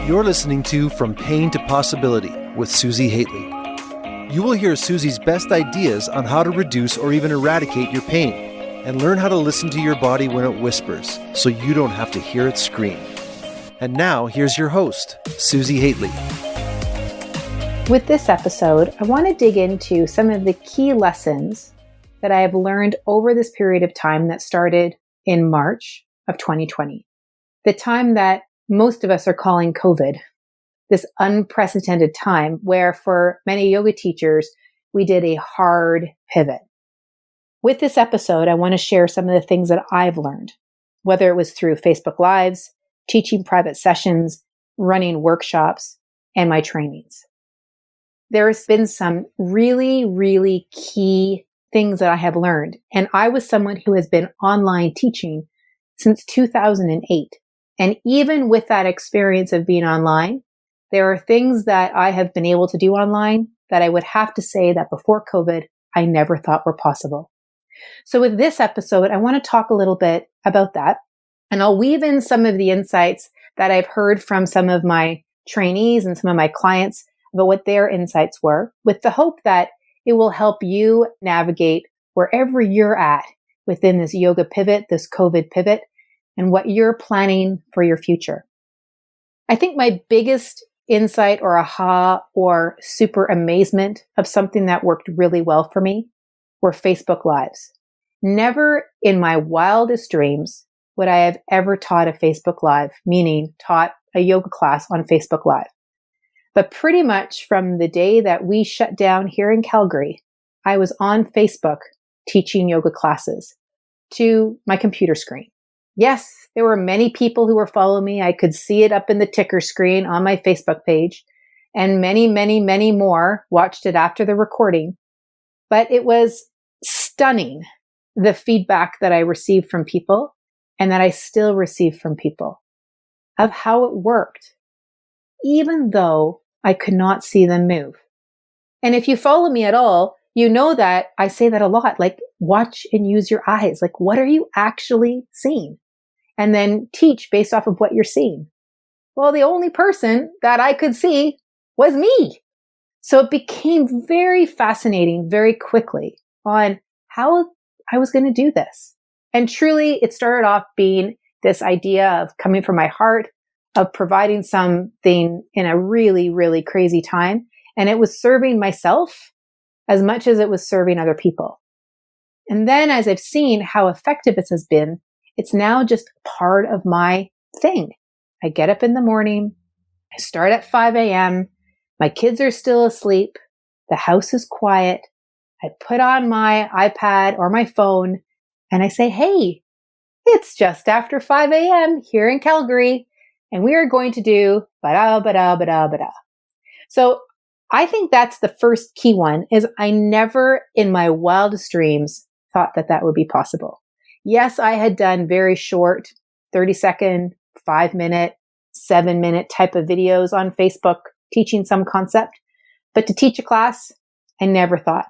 You're listening to From Pain to Possibility with Susi Haitley. You will hear Susi's best ideas on how to reduce or even eradicate your pain and learn how to listen to your body when it whispers so you don't have to hear it scream. And now, here's your host, Susi Haitley. With this episode, I want to dig into some of the key lessons that I have learned over this period of time that started in March of 2020. The time that most of us are calling COVID, this unprecedented time where for many yoga teachers, we did a hard pivot. With this episode, I want to share some of the things that I've learned, whether it was through Facebook Lives, teaching private sessions, running workshops, and my trainings. There's been some really key things that I have learned. And I was someone who has been online teaching since 2008. And even with that experience of being online, there are things that I have been able to do online that I would have to say that before COVID, I never thought were possible. So with this episode, I want to talk a little bit about that. And I'll weave in some of the insights that I've heard from some of my trainees and some of my clients about what their insights were, with the hope that it will help you navigate wherever you're at within this yoga pivot, this COVID pivot, and what you're planning for your future. I think my biggest insight or aha or super amazement of something that worked really well for me were Facebook Lives. Never in my wildest dreams would I have ever taught a Facebook Live, meaning taught a yoga class on Facebook Live. But pretty much from the day that we shut down here in Calgary, I was on Facebook teaching yoga classes to my computer screen. Yes, there were many people who were following me. I could see it up in the ticker screen on my Facebook page, and many more watched it after the recording. But it was stunning, the feedback that I received from people and that I still receive from people of how it worked, even though I could not see them move. And if you follow me at all, you know that I say that a lot, like watch and use your eyes. Like, what are you actually seeing? And then teach based off of what you're seeing. Well, the only person that I could see was me. So it became very fascinating very quickly on how I was going to do this. And truly, it started off being this idea of coming from my heart, of providing something in a really crazy time. And it was serving myself as much as it was serving other people. And then as I've seen how effective it has been, it's now just part of my thing. I get up in the morning. I start at 5 a.m. My kids are still asleep. The house is quiet. I put on my iPad or my phone and I say, hey, it's just after 5 a.m. here in Calgary, and we are going to do ba-da. So I think that's the first key one, is I never in my wildest dreams thought that that would be possible. Yes, I had done very short, 30-second, 5-minute, 7-minute type of videos on Facebook teaching some concept, but to teach a class, I never thought.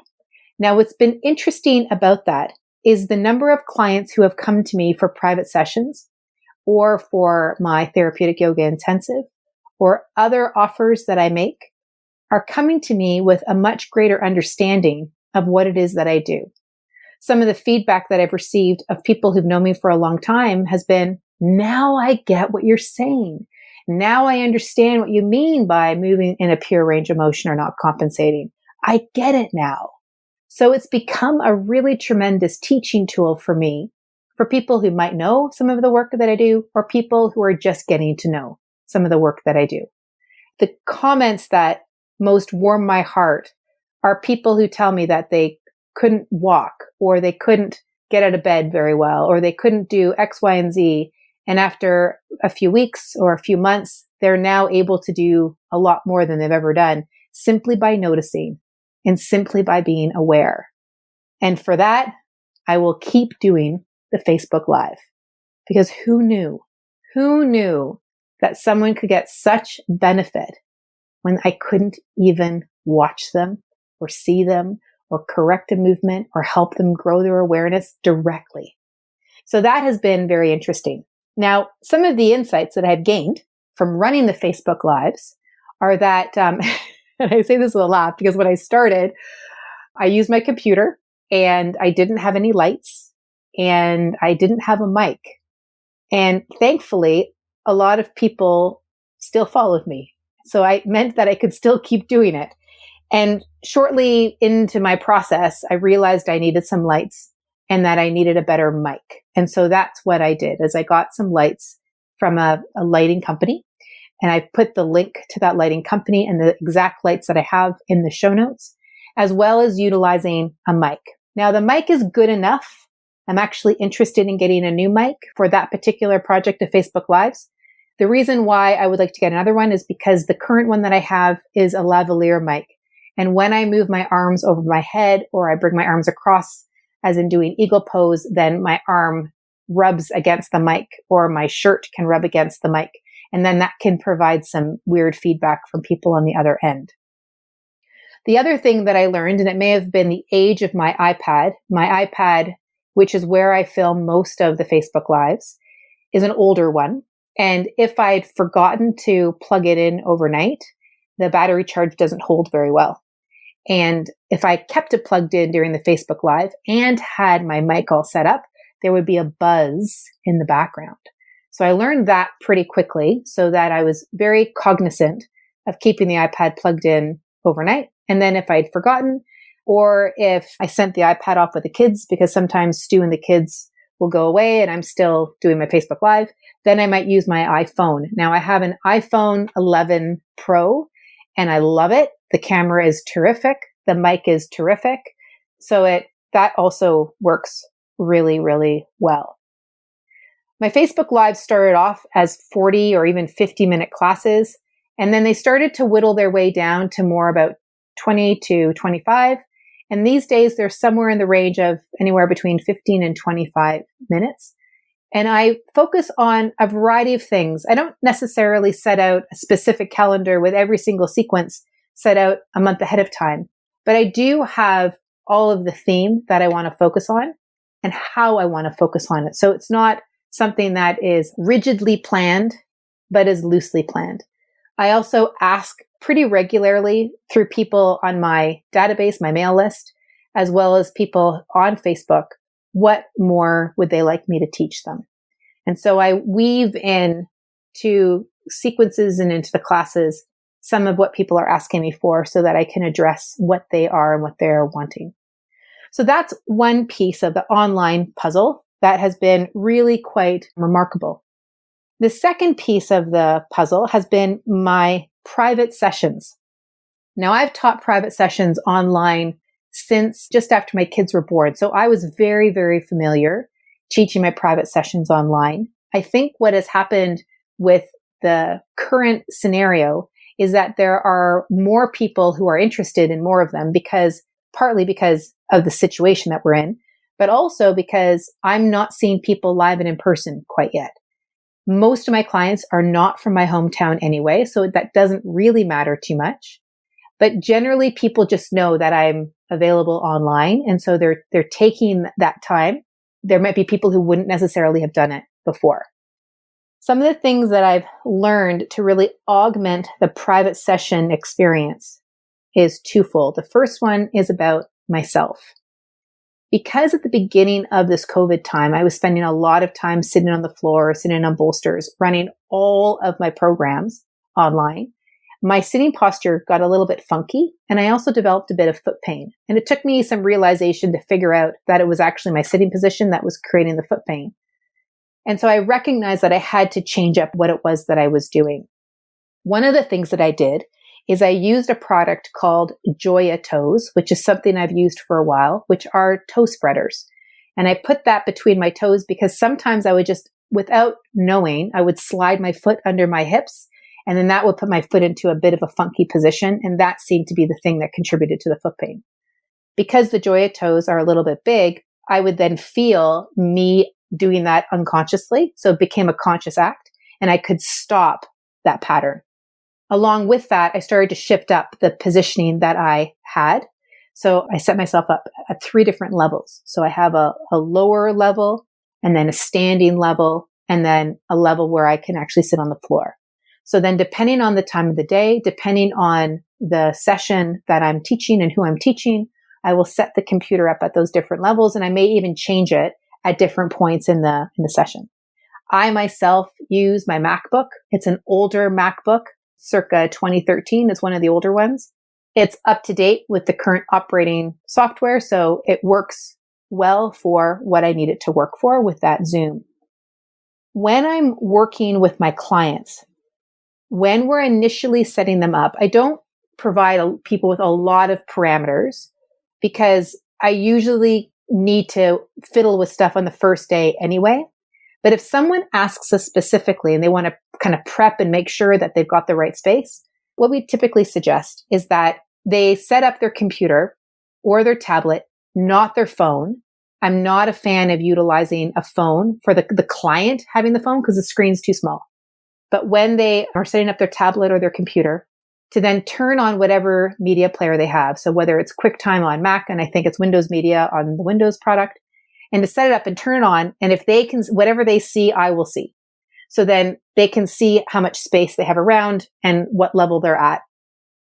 Now, what's been interesting about that is the number of clients who have come to me for private sessions or for my therapeutic yoga intensive or other offers that I make are coming to me with a much greater understanding of what it is that I do. Some of the feedback that I've received of people who've known me for a long time has been, now I get what you're saying. Now I understand what you mean by moving in a pure range of motion or not compensating. I get it now. So it's become a really tremendous teaching tool for me, for people who might know some of the work that I do, or people who are just getting to know some of the work that I do. The comments that most warm my heart are people who tell me that they couldn't walk, or they couldn't get out of bed very well, or they couldn't do X, Y, and Z. And after a few weeks or a few months, they're now able to do a lot more than they've ever done, simply by noticing and simply by being aware. And for that, I will keep doing the Facebook Live, because who knew that someone could get such benefit when I couldn't even watch them or see them or correct a movement or help them grow their awareness directly. So that has been very interesting. Now, some of the insights that I've gained from running the Facebook Lives are that, and I say this with a laugh because when I started, I used my computer and I didn't have any lights and I didn't have a mic. And thankfully, a lot of people still followed me. So I meant that I could still keep doing it. And shortly into my process, I realized I needed some lights and that I needed a better mic. And so that's what I did is I got some lights from a lighting company and I put the link to that lighting company and the exact lights that I have in the show notes, as well as utilizing a mic. Now the mic is good enough. I'm actually interested in getting a new mic for that particular project of Facebook Lives. The reason why I would like to get another one is because the current one that I have is a lavalier mic. And when I move my arms over my head or I bring my arms across, as in doing eagle pose, then my arm rubs against the mic or my shirt can rub against the mic. And then that can provide some weird feedback from people on the other end. The other thing that I learned, and it may have been the age of my iPad, which is where I film most of the Facebook Lives, is an older one. And if I'd forgotten to plug it in overnight, the battery charge doesn't hold very well. And if I kept it plugged in during the Facebook Live and had my mic all set up, there would be a buzz in the background. So I learned that pretty quickly so that I was very cognizant of keeping the iPad plugged in overnight. And then if I'd forgotten, or if I sent the iPad off with the kids, because sometimes Stu and the kids will go away and I'm still doing my Facebook Live, then I might use my iPhone. Now I have an iPhone 11 Pro and I love it. The camera is terrific. The mic is terrific. So that also works really, really well. My Facebook Live started off as 40 or even 50-minute classes, and then they started to whittle their way down to more about 20 to 25. And these days, they're somewhere in the range of anywhere between 15 and 25 minutes. And I focus on a variety of things. I don't necessarily set out a specific calendar with every single sequence set out a month ahead of time, but I do have all of the theme that I want to focus on and how I want to focus on it. So it's not something that is rigidly planned, but is loosely planned. I also ask pretty regularly through people on my database, my mail list, as well as people on Facebook, what more would they like me to teach them? And so I weave in to sequences and into the classes some of what people are asking me for so that I can address what they are and what they're wanting. So that's one piece of the online puzzle that has been really quite remarkable. The second piece of the puzzle has been my private sessions. Now, I've taught private sessions online since just after my kids were born. So I was very, very familiar teaching my private sessions online. I think what has happened with the current scenario is that there are more people who are interested in more of them partly because of the situation that we're in, but also because I'm not seeing people live and in person quite yet. Most of my clients are not from my hometown anyway, so that doesn't really matter too much. But generally, people just know that I'm available online, and so they're taking that time. There might be people who wouldn't necessarily have done it before. Some of the things that I've learned to really augment the private session experience is twofold. The first one is about myself. Because at the beginning of this COVID time, I was spending a lot of time sitting on the floor, sitting on bolsters, running all of my programs online, my sitting posture got a little bit funky, and I also developed a bit of foot pain. And it took me some realization to figure out that it was actually my sitting position that was creating the foot pain. And so I recognized that I had to change up what it was that I was doing. One of the things that I did is I used a product called Joya Toes, which is something I've used for a while, which are toe spreaders. And I put that between my toes because sometimes I would just, without knowing, I would slide my foot under my hips, and then that would put my foot into a bit of a funky position. And that seemed to be the thing that contributed to the foot pain. Because the Joya Toes are a little bit big, I would then feel me doing that unconsciously. So it became a conscious act, and I could stop that pattern. Along with that, I started to shift up the positioning that I had. So I set myself up at 3 different levels. So I have a lower level, and then a standing level, and then a level where I can actually sit on the floor. So then depending on the time of the day, depending on the session that I'm teaching and who I'm teaching, I will set the computer up at those different levels, and I may even change it at different points in the session. I myself use my MacBook. It's an older MacBook, circa 2013. It's one of the older ones. It's up to date with the current operating software, so it works well for what I need it to work for with that Zoom. When I'm working with my clients, when we're initially setting them up, I don't provide people with a lot of parameters because I usually need to fiddle with stuff on the first day anyway. But if someone asks us specifically and they want to kind of prep and make sure that they've got the right space, what we typically suggest is that they set up their computer or their tablet, not their phone. I'm not a fan of utilizing a phone for the client having the phone because the screen's too small. But when they are setting up their tablet or their computer, to then turn on whatever media player they have. So whether it's QuickTime on Mac, and I think it's Windows Media on the Windows product, and to set it up and turn it on. And if they can, whatever they see, I will see. So then they can see how much space they have around and what level they're at.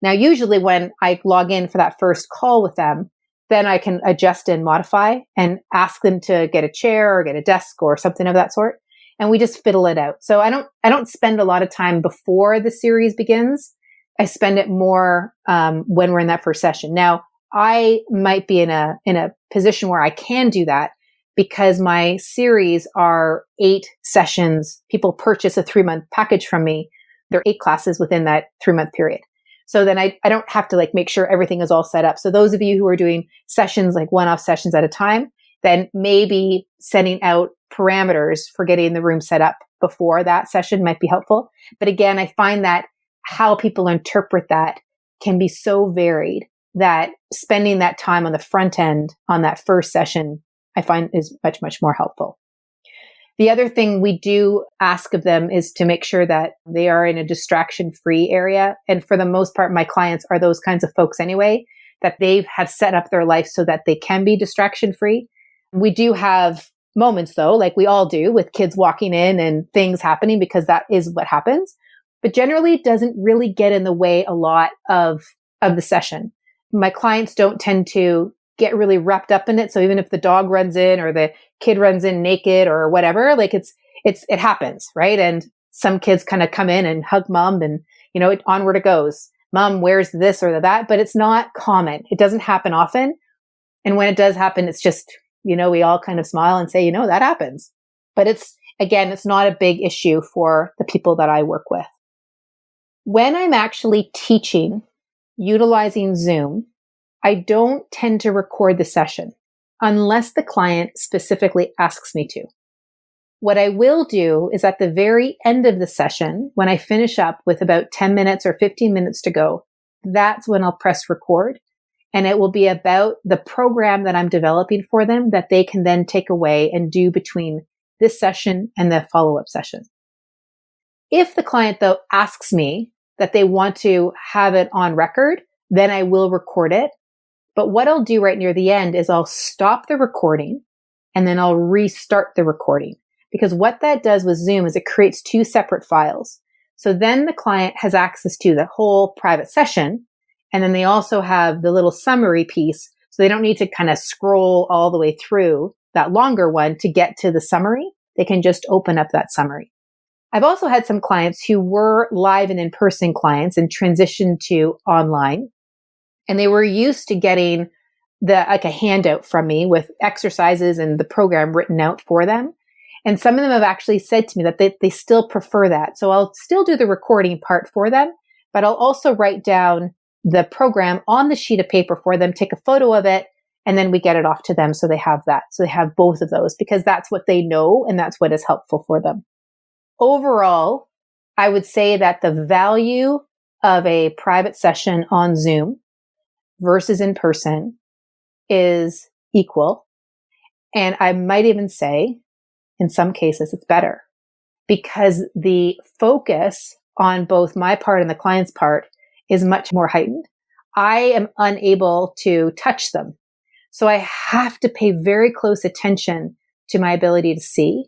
Now, usually when I log in for that first call with them, then I can adjust and modify and ask them to get a chair or get a desk or something of that sort. And we just fiddle it out. So I don't spend a lot of time before the series begins. I spend it more when we're in that first session. Now, I might be in a position where I can do that because my series are 8 sessions. People purchase a 3-month package from me. There are 8 classes within that 3-month period. So then I don't have to make sure everything is all set up. So those of you who are doing sessions, like one-off sessions at a time, then maybe setting out parameters for getting the room set up before that session might be helpful. But again, I find that how people interpret that can be so varied that spending that time on the front end on that first session, I find is much, much more helpful. The other thing we do ask of them is to make sure that they are in a distraction-free area. And for the most part, my clients are those kinds of folks anyway, that they have set up their life so that they can be distraction-free. We do have moments though, like we all do with kids walking in and things happening because that is what happens. But generally it doesn't really get in the way a lot of the session. My clients don't tend to get really wrapped up in it. So even if the dog runs in or the kid runs in naked or whatever, it happens, right? And some kids kind of come in and hug mom and, onward it goes. Mom, where's this or that? But it's not common. It doesn't happen often. And when it does happen, it's just, we all kind of smile and say, that happens. But it's not a big issue for the people that I work with. When I'm actually teaching, utilizing Zoom, I don't tend to record the session unless the client specifically asks me to. What I will do is at the very end of the session, when I finish up with about 10 minutes or 15 minutes to go, that's when I'll press record. And it will be about the program that I'm developing for them that they can then take away and do between this session and the follow-up session. If the client, though, asks me that they want to have it on record, then I will record it. But what I'll do right near the end is I'll stop the recording and then I'll restart the recording. Because what that does with Zoom is it creates 2 separate files. So then the client has access to the whole private session. And then they also have the little summary piece. So they don't need to kind of scroll all the way through that longer one to get to the summary. They can just open up that summary. I've also had some clients who were live and in-person clients and transitioned to online. And they were used to getting a handout from me with exercises and the program written out for them. And some of them have actually said to me that they still prefer that. So I'll still do the recording part for them, but I'll also write down the program on the sheet of paper for them, take a photo of it, and then we get it off to them so they have that. So they have both of those because that's what they know and that's what is helpful for them. Overall, I would say that the value of a private session on Zoom versus in person is equal. And I might even say, in some cases, it's better because the focus on both my part and the client's part is much more heightened. I am unable to touch them. So I have to pay very close attention to my ability to see.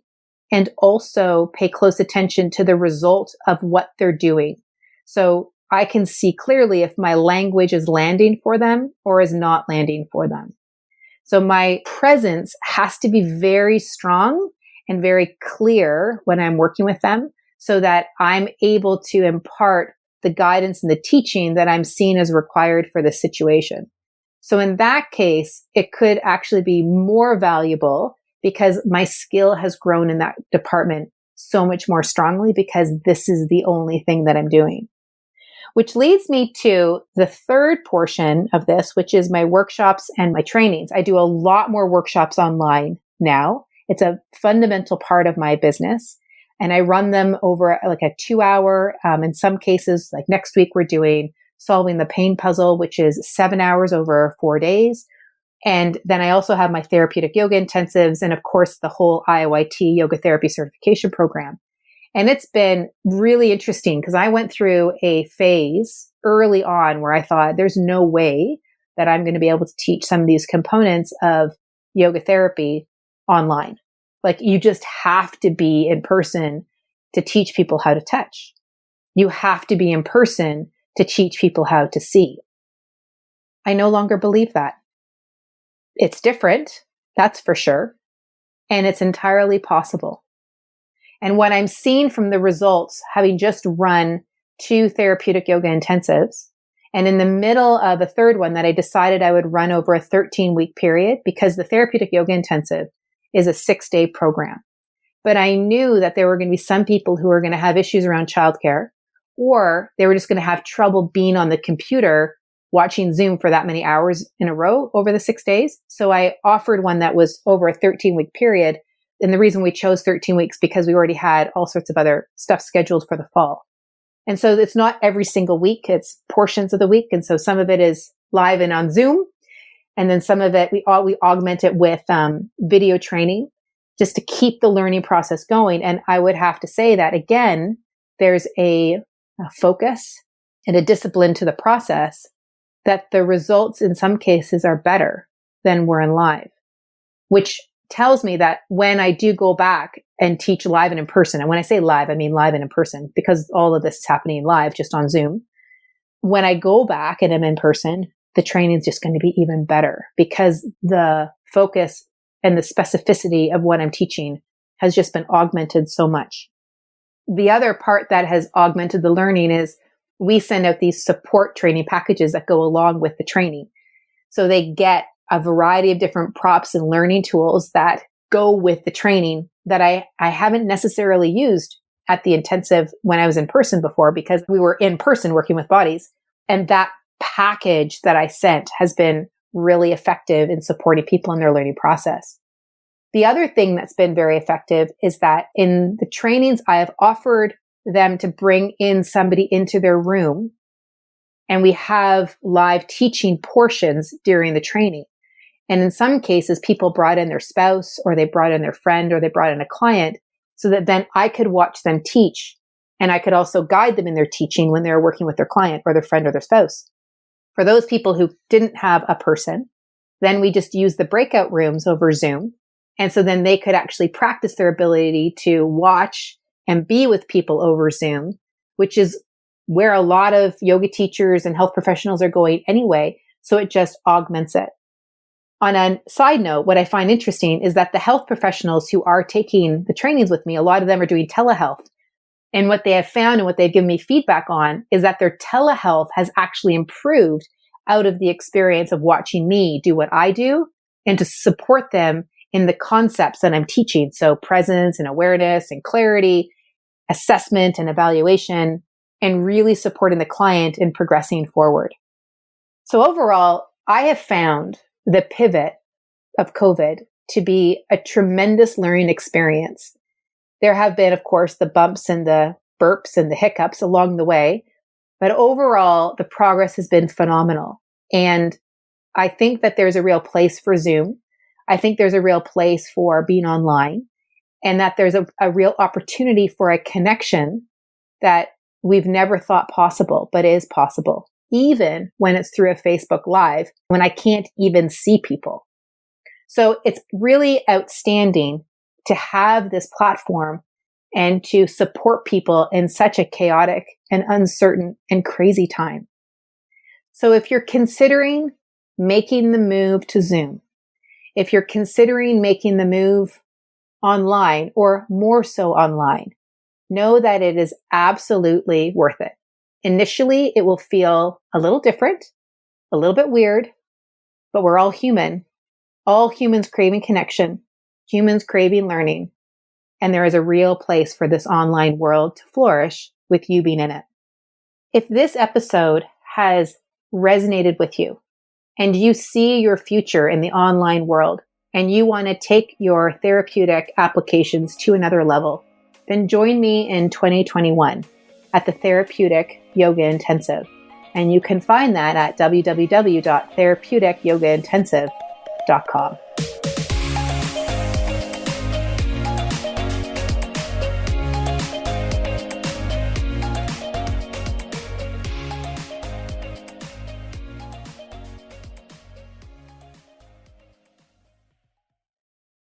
and also pay close attention to the result of what they're doing. So I can see clearly if my language is landing for them or is not landing for them. So my presence has to be very strong and very clear when I'm working with them so that I'm able to impart the guidance and the teaching that I'm seeing as required for the situation. So in that case, it could actually be more valuable because my skill has grown in that department so much more strongly because this is the only thing that I'm doing. Which leads me to the third portion of this, which is my workshops and my trainings. I do a lot more workshops online now. It's a fundamental part of my business. And I run them over like a 2-hour, in some cases, like next week, we're doing solving the pain puzzle, which is 7 hours over 4 days. And then I also have my therapeutic yoga intensives and of course the whole IOIT yoga therapy certification program. And it's been really interesting because I went through a phase early on where I thought there's no way that I'm going to be able to teach some of these components of yoga therapy online. Like you just have to be in person to teach people how to touch. You have to be in person to teach people how to see. I no longer believe that. It's different, that's for sure. And it's entirely possible. And what I'm seeing from the results, having just run 2 therapeutic yoga intensives, and in the middle of a third one that I decided I would run over a 13-week period because the therapeutic yoga intensive is a 6-day program. But I knew that there were going to be some people who were going to have issues around childcare, or they were just going to have trouble being on the computer watching Zoom for that many hours in a row over the 6 days. So I offered one that was over a 13-week period. And the reason we chose 13 weeks because we already had all sorts of other stuff scheduled for the fall. And so it's not every single week, it's portions of the week. And so some of it is live and on Zoom. And then some of it, we augment it with video training just to keep the learning process going. And I would have to say that again, there's a focus and a discipline to the process that the results in some cases are better than were in live, which tells me that when I do go back and teach live and in person, and when I say live, I mean live and in person because all of this is happening live just on Zoom. When I go back and I'm in person, the training is just going to be even better because the focus and the specificity of what I'm teaching has just been augmented so much. The other part that has augmented the learning is we send out these support training packages that go along with the training. So they get a variety of different props and learning tools that go with the training that I haven't necessarily used at the intensive when I was in person before because we were in person working with bodies. And that package that I sent has been really effective in supporting people in their learning process. The other thing that's been very effective is that in the trainings, I have offered them to bring in somebody into their room and we have live teaching portions during the training. And in some cases, people brought in their spouse or they brought in their friend or they brought in a client so that then I could watch them teach and I could also guide them in their teaching when they were working with their client or their friend or their spouse. For those people who didn't have a person, then we just used the breakout rooms over Zoom. And so then they could actually practice their ability to watch and be with people over Zoom, which is where a lot of yoga teachers and health professionals are going anyway. So it just augments it. On a side note, what I find interesting is that the health professionals who are taking the trainings with me, a lot of them are doing telehealth. And what they have found and what they've given me feedback on is that their telehealth has actually improved out of the experience of watching me do what I do and to support them in the concepts that I'm teaching. So presence and awareness and clarity, assessment and evaluation, and really supporting the client in progressing forward. So overall, I have found the pivot of COVID to be a tremendous learning experience. There have been, of course, the bumps and the burps and the hiccups along the way, but overall, the progress has been phenomenal. And I think that there's a real place for Zoom. I think there's a real place for being online and that there's a real opportunity for a connection that we've never thought possible, but is possible, even when it's through a Facebook Live, when I can't even see people. So it's really outstanding to have this platform and to support people in such a chaotic and uncertain and crazy time. So if you're considering making the move to Zoom, if you're considering making the move online or more so online, know that it is absolutely worth it. Initially, it will feel a little different, a little bit weird, but we're all human. All humans craving connection, humans craving learning, and there is a real place for this online world to flourish with you being in it. If this episode has resonated with you and you see your future in the online world and you want to take your therapeutic applications to another level, then join me in 2021 at the Therapeutic Yoga Intensive. And you can find that at www.therapeuticyogaintensive.com.